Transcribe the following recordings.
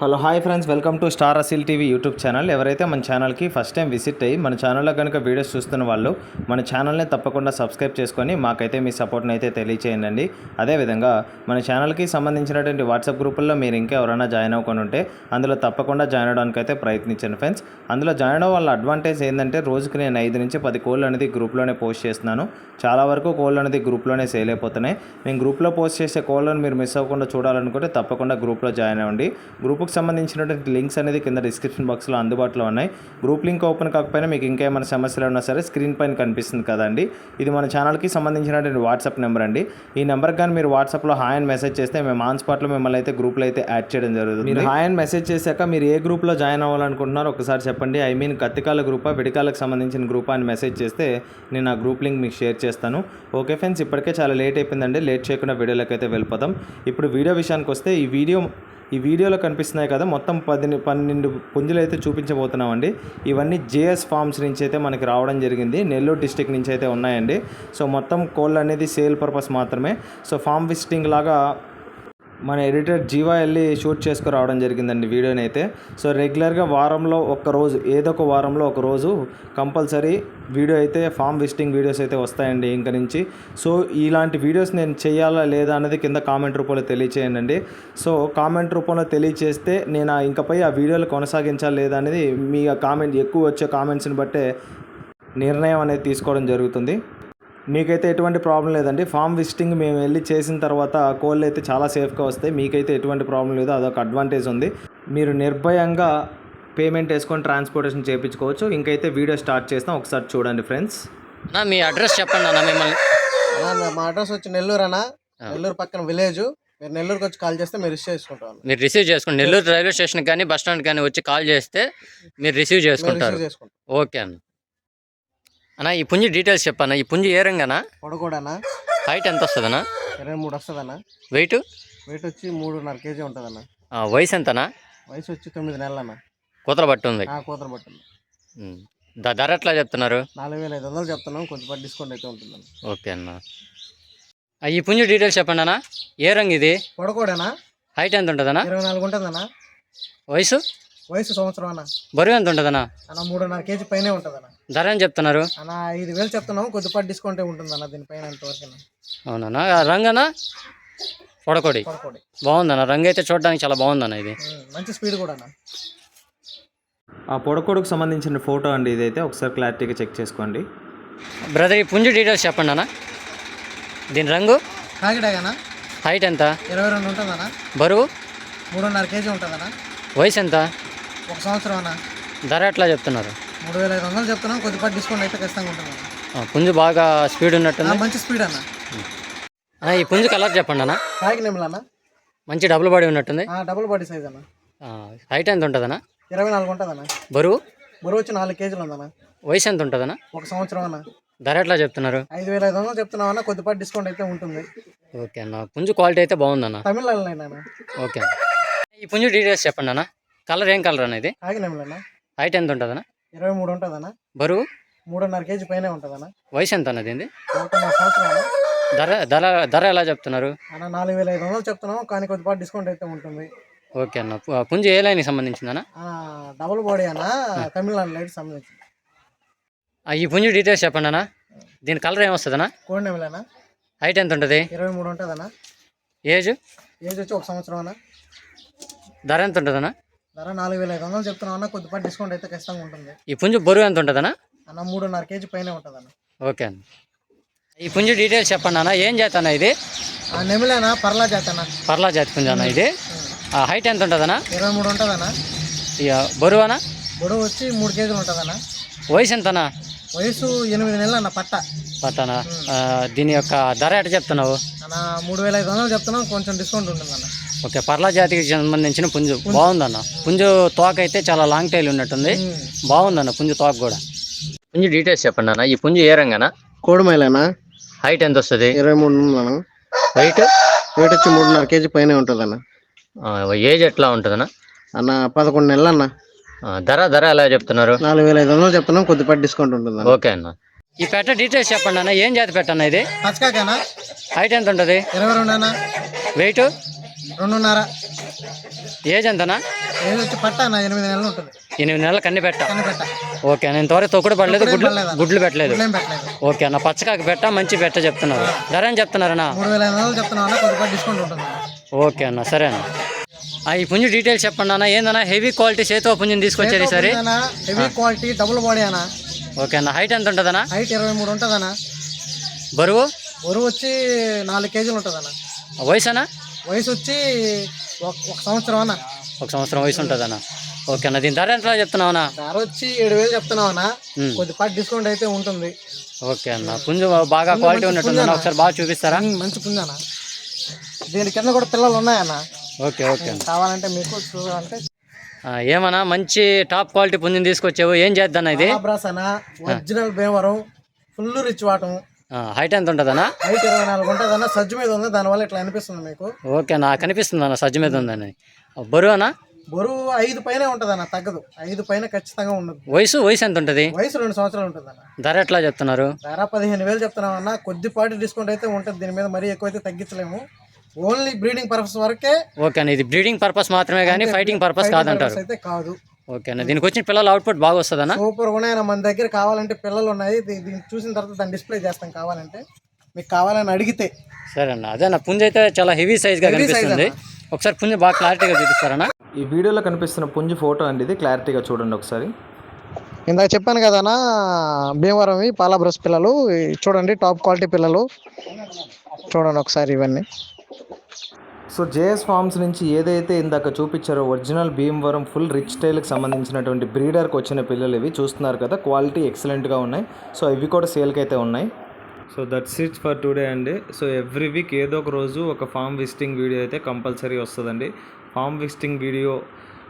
Hello hi friends, welcome to star అసిల్ TV YouTube channel. ఎవరైతే మన ఛానల్కి ఫస్ట్ టైం విజిట్ అయ్యి మన ఛానల్లో కనుక వీడియోస్ చూస్తున్న వాళ్ళు మన ఛానల్ని తప్పకుండా సబ్స్క్రైబ్ చేసుకొని మాకైతే మీ సపోర్ట్ని అయితే తెలియచేయండి. అదేవిధంగా మన ఛానల్కి సంబంధించినటువంటి వాట్సాప్ గ్రూపుల్లో మీరు ఇంకా ఎవరైనా జాయిన్ అవ్వకుండా ఉంటే అందులో తప్పకుండా జాయిన్ అవ్వడానికి అయితే ప్రయత్నించండి ఫ్రెండ్స్. అందులో జాయిన్ అవ్వడం వల్ల అడ్వాంటేజ్ ఏంటంటే రోజుకి నేను 5 నుంచి 10 కోళ్ళు అనేది గ్రూప్లోనే పోస్ట్ చేస్తున్నాను. చాలా వరకు కోళ్ళు అనేది గ్రూప్లోనే సేల్ అయిపోతున్నాయి. నేను గ్రూప్లో పోస్ట్ చేసే కోళ్ళను మీరు మిస్ అవ్వకుండా చూడాలనుకుంటే తప్పకుండా గ్రూప్లో జాయిన్ అవ్వండి. గ్రూప్కి సంబంధించినటువంటి లింక్స్ అనేది కింద డిస్క్రిప్షన్ బాక్స్లో అందుబాటులో ఉన్నాయి. గ్రూప్ లింక్ ఓపెన్ కాకపోయినా మీకు ఇంకేమైనా సమస్యలు ఉన్నా సరే స్క్రీన్ పైన కనిపిస్తుంది కదండి, ఇది మన ఛానల్కి సంబంధించినటువంటి వాట్సాప్ నెంబర్ అండి. ఈ నెంబర్కి కానీ మీరు వాట్సాప్లో హాయ్ అని మెసేజ్ చేస్తే మేము ఆన్ స్పాట్లో మిమ్మల్ని అయితే గ్రూప్లో అయితే యాడ్ చేయడం జరుగుతుంది. మీరు హాయ్ అని మెసేజ్ చేశాక మీరు ఏ గ్రూప్లో జాయిన్ అవ్వాలనుకుంటున్నారో ఒకసారి చెప్పండి. కత్తికాల గ్రూపా విడికాలకు సంబంధించిన గ్రూపా అని మెసేజ్ చేస్తే నేను ఆ గ్రూప్ లింక్ మీకు షేర్ చేస్తాను. ఓకే ఫ్రెండ్స్, ఇప్పటికే చాలా లేట్ అయిపోయిందండి. లేట్ చేయకుండా వీడియోలోకి అయితే వెళ్ళిపోతాం. ఇప్పుడు వీడియో విషయానికి వస్తే ఈ వీడియోలో కనిపిస్తున్నాయి కదా, మొత్తం 12 పుంజులు అయితే చూపించబోతున్నామండి. ఇవన్నీ జేఎస్ ఫార్మ్స్ నుంచి అయితే మనకి రావడం జరిగింది. నెల్లూరు డిస్టిక్ నుంచి అయితే ఉన్నాయండి. సో మొత్తం కోళ్ళు అనేది సేల్ పర్పస్ మాత్రమే. సో ఫామ్ విజిటింగ్ లాగా మన ఎడిటర్ జీవా వెళ్ళి షూట్ చేసుకు రావడం జరిగిందండి వీడియోని అయితే. సో రెగ్యులర్గా వారంలో ఒక్కరోజు, ఏదో ఒక వారంలో ఒక రోజు కంపల్సరీ వీడియో అయితే ఫామ్ విజిటింగ్ వీడియోస్ అయితే వస్తాయండి ఇంక నుంచి. సో ఇలాంటి వీడియోస్ నేను చేయాలా లేదా అనేది కింద కామెంట్ రూపంలో తెలియచేయండి. సో కామెంట్ రూపంలో తెలియచేస్తే నేను ఇంకపై ఆ వీడియోలు కొనసాగించాలి లేదా అనేది మీ కామెంట్ ఎక్కువ వచ్చే కామెంట్స్ని బట్టే నిర్ణయం అనేది తీసుకోవడం జరుగుతుంది. మీకైతే ఎటువంటి ప్రాబ్లం లేదండి. ఫామ్ విజిటింగ్ మేము వెళ్ళి చేసిన తర్వాత కోళ్ళు అయితే చాలా సేఫ్గా వస్తాయి. మీకైతే ఎటువంటి ప్రాబ్లం లేదు, అదొక అడ్వాంటేజ్ ఉంది. మీరు నిర్భయంగా పేమెంట్ వేసుకొని ట్రాన్స్పోర్టేషన్ చేయించుకోవచ్చు. ఇంకైతే వీడియో స్టార్ట్ చేస్తాం, ఒకసారి చూడండి ఫ్రెండ్స్. మీ అడ్రస్ చెప్పండి అన్న. మిమ్మల్ని మా అడ్రస్ వచ్చి నెల్లూరు అన్న. నెల్లూరు పక్కన విలేజ్. మీరు నెల్లూరుకి వచ్చి కాల్ చేస్తే మీరు రిసీవ్ చేసుకుంటాం. మీరు రిసీవ్ చేసుకోండి. నెల్లూరు రైల్వే స్టేషన్ కానీ బస్ స్టాండ్ కానీ వచ్చి కాల్ చేస్తే మీరు రిసీవ్ చేసుకుంటారు. ఓకే అన్న. అన్న ఈ పుంజు డీటెయిల్స్ చెప్పన్నా. ఈ పుంజు ఏ రంగనా? పొడగూడనా. హైట్ ఎంత వస్తుందన్నా? 23 వస్తుందన్న. వెయిట్ వచ్చి 3.5 కేజీ ఉంటుందన్న. వయసు ఎంతనా? వయసు వచ్చి 9 నెలలన్న. కూతల బట్టి ఉంది. కూతురు పట్టింది. ధర ఎట్లా చెప్తున్నారు? 4,500 చెప్తున్నాం, కొంచెం డిస్కౌంట్ అయితే ఉంటుందన్న. ఓకే అన్న. ఈ పుంజు డీటెయిల్స్ చెప్పండి అన్న. ఏ రంగు ఇది? పొడగూడనా. హైట్ ఎంత ఉంటుందన్నా? 24 ఉంటుందన్న. వయసు సంవత్సరం అన్న. బరువు ఎంత ఉంటుందన్నా? 3.5 కేజీ పైనే ఉంటుందన్న. ధర ఏం చెప్తున్నారు? 5,000 చెప్తున్నాం, కొద్దిపాటి డిస్కౌంట్ ఉంటుందన్న దీనిపైన అంతవరకు. అవునా? రంగనా? పొడకోడి బాగుందన్న. రంగు అయితే చూడడానికి చాలా బాగుందన్న. ఇది మంచి స్పీడ్ కూడా అన్న. ఆ పొడకోడుకు సంబంధించిన ఫోటో అండి ఇదైతే, ఒకసారి క్లారిటీగా చెక్ చేసుకోండి బ్రదర్. ఈ పుంజు డీటెయిల్స్ చెప్పండి అన్న. దీని రంగు? కాకిడాగనా. హైట్ ఎంత? 22 ఉంటుందన్న. బరువు? 3.5 కేజీ ఉంటుందన్న. వయసు ఎంత? 1 సంవత్సరం అన్న. ధర ఎట్లా చెప్తున్నారు? 3,500 చెప్తున్నాం, కొద్దిపాటి డిస్కౌంట్ అయితే ఖచ్చితంగా ఉంటుంది. పుంజు బాగా స్పీడ్ ఉన్నట్టుంది. మంచి స్పీడ్ అన్న. ఈ పుంజు కలర్ చెప్పండి అన్న. కాకి నెమలన్న. మంచి డబుల్ బాడీ ఉన్నట్టుంది. డబుల్ బాడీ సైజ్ అన్న. హైట్ ఎంత ఉంటుందన్న? 24 ఉంటుందన్న. బరువు వచ్చి 4 కేజీలు ఉందన్న. వయసు ఎంత ఉంటుందన్న? 1 సంవత్సరం అన్న. ధర ఎట్లా చెప్తున్నారు? 5,500 చెప్తున్నాం అన్న, కొద్దిపాటి డిస్కౌంట్ అయితే ఉంటుంది. ఓకే అన్న. పుంజు క్వాలిటీ అయితే బాగుందన్న. తమిళనాడు. ఓకే. ఈ పుంజు డీటెయిల్స్ చెప్పండి అన్న. కలర్ ఏం కలర్ అన్న ఇది? కాకి నెమలన్న. హైట్ ఎంత ఉంటుందన్న? 23 ఉంటుందన్న. బరువు? 3.5 కేజీ పైనే ఉంటుందన్న. వయసు ఎంత అన్నది? 1 సంవత్సరం అన్న. ధర ఎలా చెప్తున్నారు? అన్న 4,500 చెప్తున్నాం, కానీ కొద్దిపాటి డిస్కౌంట్ అయితే ఉంటుంది. ఓకే అన్న. పుంజు ఏ లైన్కి సంబంధించిందన్న? డబుల్ బాడీ అన్న, తమిళనాడు లైన్కి సంబంధించింది. ఈ పుంజు డీటెయిల్స్ చెప్పండి అన్న. దీని కలర్ ఏమొస్తుందన్న? కోడి నెమలన్న. హైట్ ఎంత ఉంటుంది? 23 ఉంటుందన్న. ఏజ్ వచ్చి 1 సంవత్సరం అన్న. ధర ఎంత ఉంటుందన్న? ధర 4,500 చెప్తున్నాం అన్న, కొద్దిపాటి డిస్కౌంట్ అయితే ఖచ్చితంగా ఉంటుంది. ఈ పుంజు బరువు ఎంత ఉంటుందన్న? 3.5 కేజీ పైనే ఉంటుందన్న. ఓకే అన్న. ఈ పుంజు డీటెయిల్స్ చెప్పండి అన్న. ఏం జాతి అన్న ఇది? నెమలేనా, పర్లా జాతి అన్న. పర్లా జాతి పుంజు అన్న ఇది. హైట్ ఎంత ఉంటుందన్న? 23 ఉంటుందన్న. బరువు అన్న? బరువు వచ్చి 3 కేజీలు ఉంటుందన్న. వయసు ఎంతనా? వయసు 8 నెలలు అన్న. పట్టనా. దీని యొక్క ధర ఎట్లా చెప్తున్నావు? అన్న 3,500 చెప్తున్నాం, కొంచెం డిస్కౌంట్ ఉంటుందన్న. ఓకే. పర్లా జాతికి సంబంధించిన పుంజు బాగుందన్న. పుంజు తోక అయితే చాలా లాంగ్ టైల్ ఉన్నట్టుంది. బాగుందన్న పుంజు తోక కూడా. పుంజు డీటెయిల్స్ చెప్పండి అన్న. ఈ పుంజు ఏ రంగనా? కోడిమైలేనా. హైట్ ఎంత వస్తుంది? 23 ఉందన్న. వెయిట్ వచ్చి 3.5 కేజీ పైనే ఉంటుందన్న. ఏజ్ ఎట్లా ఉంటుందన్న? 11 నెలలు అన్న. ధర ఎలా చెప్తున్నారు? 4,500 చెప్తున్నాం, కొద్దిపాటి డిస్కౌంట్ ఉంటుంది. ఓకే అన్న. ఈ పెట్ట డీటెయిల్స్ చెప్పండి అన్న. ఏం జాతి పెట్టన్న ఇది? పచ్చకాకనా. హైట్ ఎంత ఉంటుంది? 22 అన్న. వెయిట్ 2.5. ఏజ్ ఎంతనా? ఏది వచ్చి పట్ట అన్న 8 నెలలు ఉంటుంది. 8 నెలల కన్ని పెట్ట. కనిపెట్ట ఓకే అన్న, ఇంతవరకు తొక్కుడు పడలేదు, గుడ్లు పెట్టలేదు. ఏం పెట్టలేదు. ఓకే అన్న, పచ్చకాకి పెట్ట, మంచి పెట్ట చెప్తున్నారు. ధర ఏం చెప్తున్నారన్నా? 3,500 చెప్తున్నాం అన్న, కొద్దిగా డిస్కౌంట్ ఉంటుంది. ఓకే అన్న, సరే అన్న. ఈ పుంజు డీటెయిల్స్ చెప్పండి అన్న. ఏందన్నా హెవీ క్వాలిటీ చేతో పుంజుని తీసుకొచ్చారు ఈసారి. హెవీ క్వాలిటీ డబుల్ బాడీ అన్న. ఓకే అన్న, హైట్ ఎంత ఉంటుందన్నా? హైట్ 23 ఉంటుందన్న. బరువు వచ్చి 4 కేజీలు ఉంటుందన్న. వయసు అన్న? వయసు వచ్చి 1 సంవత్సరం అన్న. 1 సంవత్సరం వయసు ఉంటుందన్న. ఓకే అన్న, దీని ధర ఎంత చెప్తున్నావు అన్న? ధర వచ్చి 7,000 చెప్తున్నావు అన్న, కొద్దిపాటి డిస్కౌంట్ అయితే ఉంటుంది. ఓకే అన్న, పుంజు బాగా క్వాలిటీ ఉన్నట్టుందన్న, ఒకసారి బాగా చూపిస్తారా? మంచి పుంజు అన్న. దీని కింద కూడా పిల్లలు ఉన్నాయన్న. ఓకే ఓకే అన్న, కావాలంటే మీకు చూడాలంటే. ఏమన్నా మంచి టాప్ క్వాలిటీ పుంజుని తీసుకొచ్చావు, ఏం చేద్దాం ఇది? ఒరిజినల్ భీమవరం, ఫుల్ రిచ్ వాటం. హైట్ ఎంత ఉంటుందన్నా? హైట్ 24 ఉంటుందన్న. సజ్జు మీద ఉంది, దానివల్ల ఇట్లా అనిపిస్తుంది మీకు. ఓకే అన్న, కనిపిస్తుంది అన్న సజ్జు మీద ఉందని. బరువు అన్న? బరువు 5 పైన ఉంటుందన్న, తగ్గదు. 5 పైన ఖచ్చితంగా ఉండదు. వయసు ఎంత ఉంటుంది? వయసు 2 సంవత్సరాలు ఉంటుందన్న. ధర ఎట్లా చెప్తున్నారు? ధర 15,000 చెప్తున్నాం అన్న, కొద్దిపాటి డిస్కౌంట్ అయితే ఉంటుంది. దీని మీద మరీ ఎక్కువైతే తగ్గించలేము, ఓన్లీ బ్రీడింగ్ పర్పస్ వరకే. ఓకే అన్న, ఇది బ్రీడింగ్ పర్పస్ మాత్రమే కానీ ఫైటింగ్ పర్పస్ కాదంటారు? అయితే కాదు. ఓకే అన్న, దీనికి వచ్చిన పిల్లల అవుట్పుట్ బాగా వస్తుందన్న? సూపర్ ఉన్నాయన్న. మన దగ్గర కావాలంటే పిల్లలు ఉన్నాయి, దీన్ని చూసిన తర్వాత దాన్ని డిస్ప్లే చేస్తాం కావాలంటే, మీకు కావాలని అడిగితే. సరే అన్న, అదే అన్న, పుంజు అయితే చాలా హెవీ సైజ్గా కనిపిస్తుంది. ఒకసారి పుంజు బాగా క్లారిటీగా చూపిస్తారన్నా? ఈ వీడియోలో కనిపిస్తున్న పుంజు ఫోటో అండి, ఇది క్లారిటీగా చూడండి ఒకసారి. ఇందాక చెప్పాను కదనా, భీమవరం పాలా బ్రష్ పిల్లలు చూడండి, టాప్ క్వాలిటీ పిల్లలు చూడండి ఒకసారి ఇవన్నీ. సో జేఎస్ ఫార్మ్స్ నుంచి ఏదైతే ఇందాక చూపించారో ఒరిజినల్ భీమవరం ఫుల్ రిచ్ స్టైల్కి సంబంధించినటువంటి బ్రీడర్కి వచ్చిన పిల్లలు ఇవి చూస్తున్నారు కదా, క్వాలిటీ ఎక్సలెంట్గా ఉన్నాయి. సో ఇవి కూడా సేల్కి అయితే ఉన్నాయి. So that's it for today అండి. సో ఎవ్రీ వీక్ ఏదో ఒక రోజు ఒక ఫామ్ విజిటింగ్ వీడియో అయితే కంపల్సరీ వస్తుందండి. ఫామ్ విజిటింగ్ వీడియో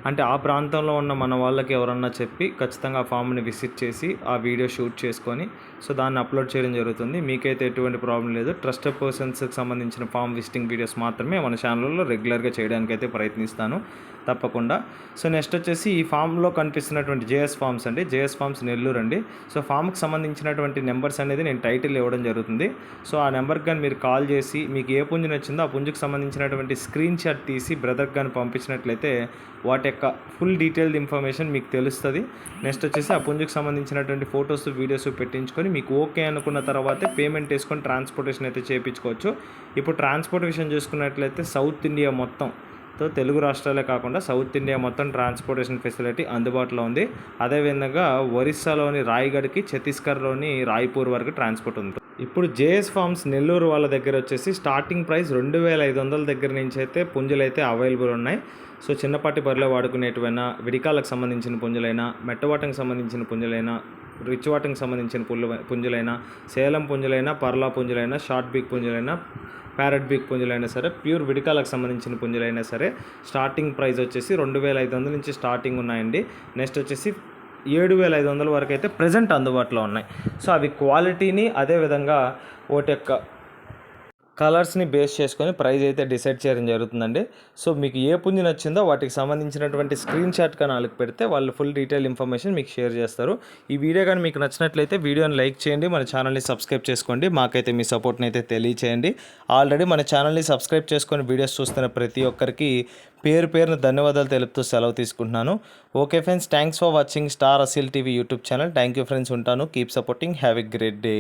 అంటే ఆ ప్రాంతంలో ఉన్న మన వాళ్ళకి ఎవరన్నా చెప్పి ఖచ్చితంగా ఆ ఫామ్ని విజిట్ చేసి ఆ వీడియో షూట్ చేసుకొని సో దాన్ని అప్లోడ్ చేయడం జరుగుతుంది. మీకైతే ఎటువంటి ప్రాబ్లం లేదు. ట్రస్టెడ్ పర్సన్స్కి సంబంధించిన ఫామ్ విజిటింగ్ వీడియోస్ మాత్రమే మన ఛానల్లో రెగ్యులర్గా చేయడానికి అయితే ప్రయత్నిస్తాను తప్పకుండా. సో నెక్స్ట్ వచ్చేసి ఈ ఫామ్లో కనిపిస్తున్నటువంటి జేఎస్ ఫార్మ్స్ అండి, జేఎస్ ఫార్మ్స్ నెల్లూరు అండి. సో ఫామ్కి సంబంధించినటువంటి నెంబర్స్ అనేది నేను టైటిల్ ఇవ్వడం జరుగుతుంది. సో ఆ నెంబర్కి కానీ మీరు కాల్ చేసి మీకు ఏ పుంజు నచ్చిందో ఆ పుంజుకి సంబంధించినటువంటి స్క్రీన్ షాట్ తీసి బ్రదర్కి కానీ పంపించినట్లయితే వాటి యొక్క ఫుల్ డీటెయిల్డ్ ఇన్ఫర్మేషన్ మీకు తెలుస్తుంది. నెక్స్ట్ వచ్చేసి ఆ పుంజుకి సంబంధించినటువంటి ఫొటోస్ వీడియోస్ పెట్టించుకొని మీకు ఓకే అనుకున్న తర్వాతే పేమెంట్ వేసుకొని ట్రాన్స్పోర్టేషన్ అయితే చేయించుకోవచ్చు. ఇప్పుడు ట్రాన్స్పోర్ట్ విషయం చూసుకున్నట్లయితే సౌత్ ఇండియా మొత్తం తెలుగు రాష్ట్రాలే కాకుండా సౌత్ ఇండియా మొత్తం ట్రాన్స్పోర్టేషన్ ఫెసిలిటీ అందుబాటులో ఉంది. అదేవిధంగా ఒరిస్సాలోని రాయగఢ్కి, ఛత్తీస్గఢ్లోని రాయ్పూర్ వరకు ట్రాన్స్పోర్ట్ ఉంది. ఇప్పుడు జేఎస్ ఫార్మ్స్ నెల్లూరు వాళ్ళ దగ్గర వచ్చేసి స్టార్టింగ్ ప్రైస్ 2,500 దగ్గర నుంచి అయితే పుంజులు అయితే అవైలబుల్ ఉన్నాయి. సో చిన్నపాటి బరిలో వాడుకునేటివైనా, విడికాలకు సంబంధించిన పుంజులైనా, మెట్టవాటంకి సంబంధించిన పుంజులైనా, రిచ్ వాటంకి సంబంధించిన పుంజులైనా, సేలం పుంజులైనా, పర్లా పుంజులైనా, షార్ట్ బీక్ పుంజులైనా, ప్యారెట్ బీక్ పుంజులైనా సరే, ప్యూర్ విడికాలకు సంబంధించిన పుంజులైనా సరే స్టార్టింగ్ ప్రైస్ వచ్చేసి 2,500 నుంచి స్టార్టింగ్ ఉన్నాయండి. నెక్స్ట్ వచ్చేసి 7,500 వరకు అయితే ప్రజెంట్ అందుబాటులో ఉన్నాయి. సో అవి క్వాలిటీని అదేవిధంగా వాటి యొక్క కలర్స్ని బేస్ చేసుకొని ప్రైస్ అయితే డిసైడ్ చేయడం జరుగుతుందండి. సో మీకు ఏ పుంజు నచ్చిందో వాటికి సంబంధించినటువంటి స్క్రీన్ షాట్ కానీ వాళ్ళకి పెడితే వాళ్ళు ఫుల్ డీటెయిల్ ఇన్ఫర్మేషన్ మీకు షేర్ చేస్తారు. ఈ వీడియో కానీ మీకు నచ్చినట్లయితే వీడియోని లైక్ చేయండి, మన ఛానల్ని సబ్స్క్రైబ్ చేసుకోండి, మాకైతే మీ సపోర్ట్ని అయితే తెలియచేయండి. ఆల్రెడీ మన ఛానల్ని సబ్స్క్రైబ్ చేసుకొని వీడియోస్ చూస్తున్న ప్రతి ఒక్కరికి పేరున ధన్యవాదాలు తెలుపుతూ సెలవు తీసుకుంటున్నాను. Okay friends, thanks for watching star అసిల్ TV YouTube channel. Thank you friends, ఉంటాను. Keep supporting. Have a great day.